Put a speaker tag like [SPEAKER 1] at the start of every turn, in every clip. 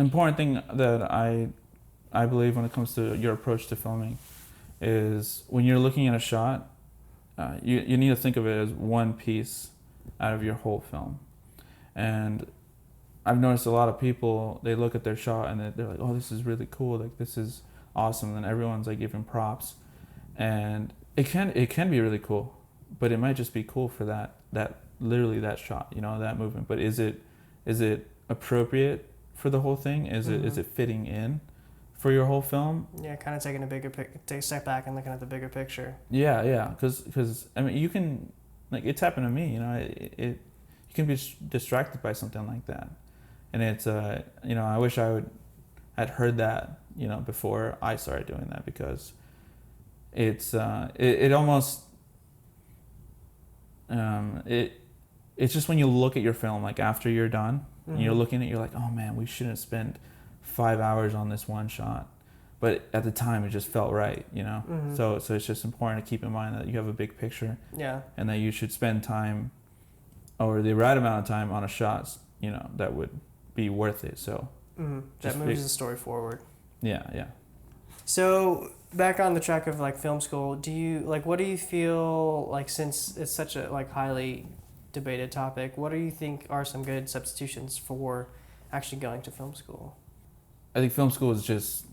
[SPEAKER 1] important thing that I believe when it comes to your approach to filming is when you're looking at a shot, you need to think of it as one piece out of your whole film. And I've noticed a lot of people, they look at their shot and they're like, oh, this is really cool, like this is awesome, and everyone's like giving props, and it can be really cool, but it might just be cool for that literally that shot, that movement. But is it appropriate for the whole thing? Is it fitting in for your whole film?
[SPEAKER 2] Yeah, kind of taking take a step back and looking at the bigger picture.
[SPEAKER 1] Yeah, because I mean, you can, like, it's happened to me, you can be distracted by something like that, and it's I wish had heard that before I started doing that, because it's it almost it's just when you look at your film, like after you're done, and you're looking at it, you're like, oh man, we shouldn't have spent 5 hours on this one shot, but at the time it just felt right, so it's just important to keep in mind that you have a big picture, and that you should spend time, or the right amount of time, on a shot that would be worth it. So
[SPEAKER 2] that moves the story forward.
[SPEAKER 1] Yeah.
[SPEAKER 2] So back on the track of like film school, what do you feel like, since it's such a like highly debated topic, what do you think are some good substitutions for actually going to film school?
[SPEAKER 1] I think film school is just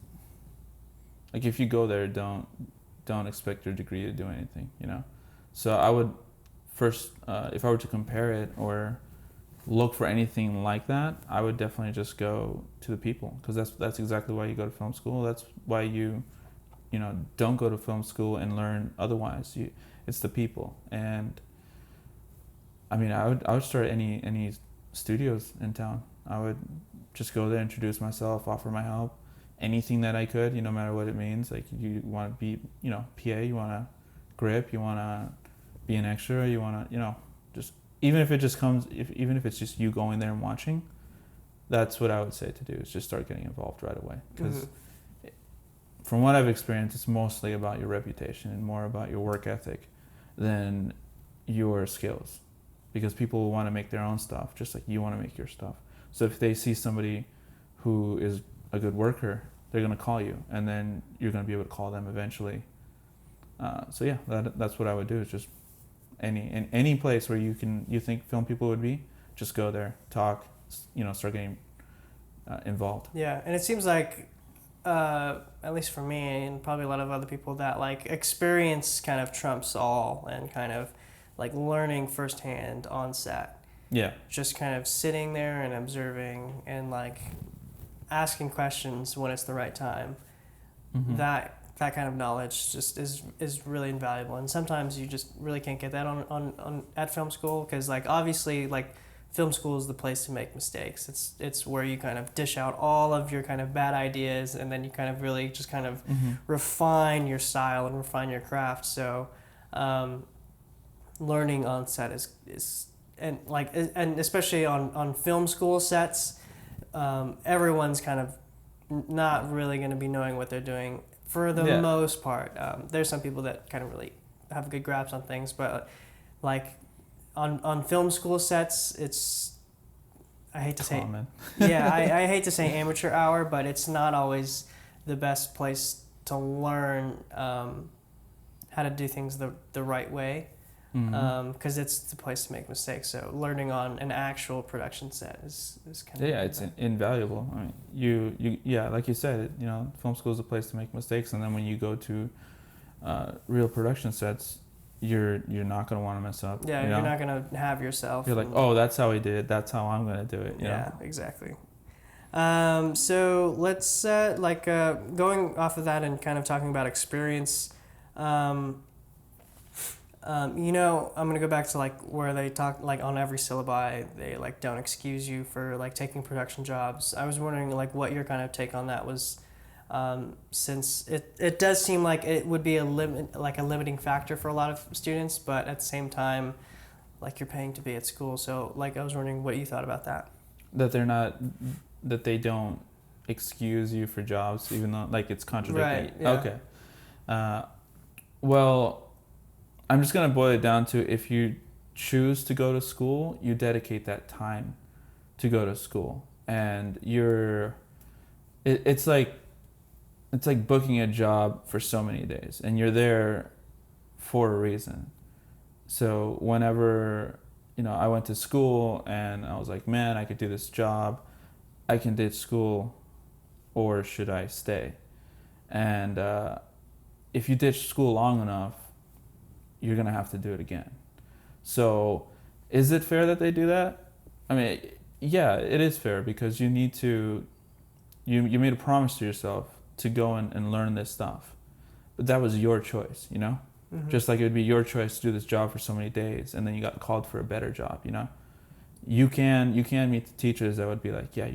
[SPEAKER 1] like, if you go there, don't expect your degree to do anything, So I would first, if I were to compare it or look for anything like that, I would definitely just go to the people, because that's exactly why you go to film school. That's why you don't go to film school and learn otherwise. It's the people. And I mean, I would start any studios in town. I would just go there, introduce myself, offer my help, anything that I could, no matter what it means. Like, you want to be, PA, you want to grip, you want to be an extra, you want to, just, even if it's just you going there and watching, that's what I would say to do, is just start getting involved right away. Because from what I've experienced, it's mostly about your reputation and more about your work ethic than your skills. Because people will want to make their own stuff, just like you want to make your stuff. So if they see somebody who is a good worker, they're going to call you, and then you're going to be able to call them eventually. So yeah, that's what I would do, is just any place where you think film people would be, just go there, talk, start getting involved.
[SPEAKER 2] Yeah, and it seems like, at least for me and probably a lot of other people, that like experience kind of trumps all, and kind of like learning firsthand on set.
[SPEAKER 1] Yeah.
[SPEAKER 2] Just kind of sitting there and observing and like asking questions when it's the right time. That kind of knowledge just is really invaluable, and sometimes you just really can't get that on at film school, because like obviously like film school is the place to make mistakes. It's where you kind of dish out all of your kind of bad ideas, and then you kind of really just kind of refine your style and refine your craft. So learning on set is and especially on film school sets, everyone's kind of not really going to be knowing what they're doing for the most part. There's some people that kind of really have a good grasp on things, but like on film school sets, it's, I hate to say, I hate to say amateur hour, but it's not always the best place to learn how to do things the right way, because it's the place to make mistakes. So learning on an actual production set is kind of
[SPEAKER 1] it's invaluable. I mean, you like you said, film school is a place to make mistakes, and then when you go to real production sets, you're not going to want to mess up.
[SPEAKER 2] Yeah, you're not going to have yourself.
[SPEAKER 1] You're like, oh, that's how he did it. That's how I'm going to do it.
[SPEAKER 2] Yeah, exactly. So let's going off of that and kind of talking about experience. I'm going to go back to like where they talk, like on every syllabi, they like don't excuse you for like taking production jobs. I was wondering like what your kind of take on that was, since it does seem like it would be a limiting factor for a lot of students, but at the same time, like you're paying to be at school. So like I was wondering what you thought about that.
[SPEAKER 1] That they don't excuse you for jobs, even though like it's contradicting.
[SPEAKER 2] Right. Yeah.
[SPEAKER 1] Okay. Well, I'm just going to boil it down to, if you choose to go to school, you dedicate that time to go to school. And you're it's like booking a job for so many days, and you're there for a reason. So whenever, I went to school and I was like, man, I could do this job, I can ditch school, or should I stay? And if you ditch school long enough, you're gonna have to do it again. So, is it fair that they do that? I mean, yeah, it is fair, because you need to. You made a promise to yourself to go and learn this stuff, but that was your choice,
[SPEAKER 2] Mm-hmm.
[SPEAKER 1] Just like it would be your choice to do this job for so many days, and then you got called for a better job, You can meet the teachers that would be like, yeah,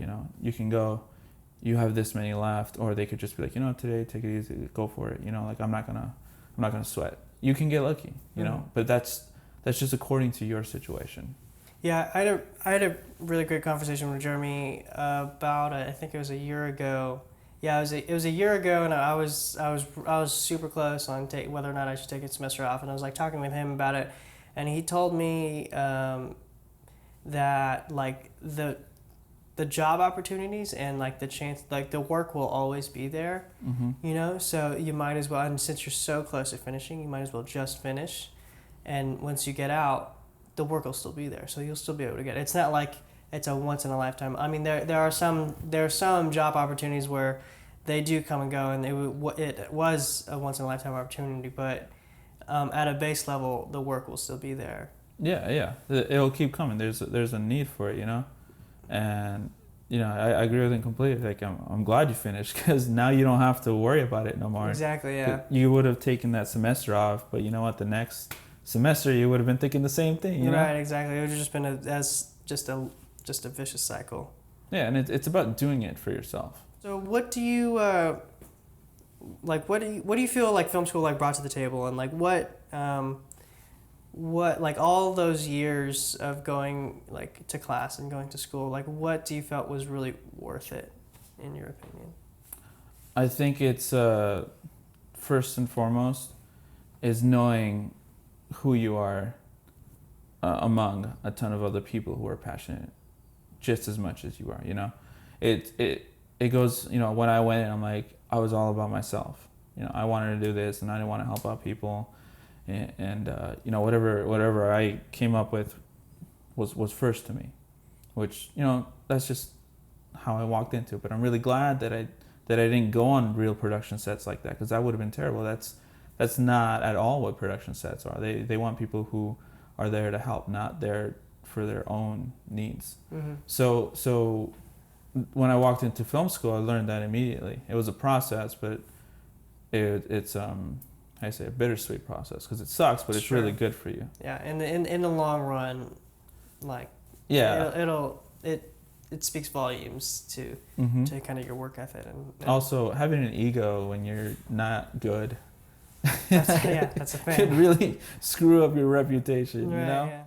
[SPEAKER 1] you can go, you have this many left, or they could just be like, today take it easy, go for it, like I'm not gonna sweat. You can get lucky, but that's just according to your situation.
[SPEAKER 2] Yeah, I had a really great conversation with Jeremy about I think it was a year ago. Yeah, it was a year ago, and I was super close on whether or not I should take a semester off, and I was like talking with him about it, and he told me that like the job opportunities and like the chance, like the work will always be there, so you might as well, and since you're so close to finishing, you might as well just finish, and once you get out, the work will still be there, so you'll still be able to get it. It's not like it's a once in a lifetime. I mean, there are some job opportunities where they do come and go, and it was a once in a lifetime opportunity, but at a base level, the work will still be there.
[SPEAKER 1] Yeah, it'll keep coming. There's a need for it, and I agree with him completely. Like I'm glad you finished, because now you don't have to worry about it no more.
[SPEAKER 2] Exactly. Yeah.
[SPEAKER 1] You would have taken that semester off, but you know what? The next semester you would have been thinking the same thing. You know?
[SPEAKER 2] Right. Exactly. It would have just been just a vicious cycle.
[SPEAKER 1] Yeah, and it's about doing it for yourself.
[SPEAKER 2] So what do you like? What do you feel like film school like brought to the table, and like what like all those years of going like to class and going to school, like what do you felt was really worth it, in your opinion?
[SPEAKER 1] I think it's first and foremost is knowing who you are among a ton of other people who are passionate just as much as you are. It goes, when I went in, I'm like, I was all about myself. I wanted to do this, and I didn't want to help out people, and whatever I came up with was first to me, which that's just how I walked into it. But I'm really glad that I didn't go on real production sets like that, because that would have been terrible. That's not at all what production sets are. They want people who are there to help, not there for their own needs.
[SPEAKER 2] Mm-hmm.
[SPEAKER 1] So when I walked into film school, I learned that immediately. It was a process, but it's I say a bittersweet process, because it sucks, but it's really good for you.
[SPEAKER 2] Yeah, and in the long run, like it speaks volumes to kind of your work ethic and
[SPEAKER 1] also having an ego when you're not good.
[SPEAKER 2] That's a thing.
[SPEAKER 1] Could really screw up your reputation.
[SPEAKER 2] Right, yeah.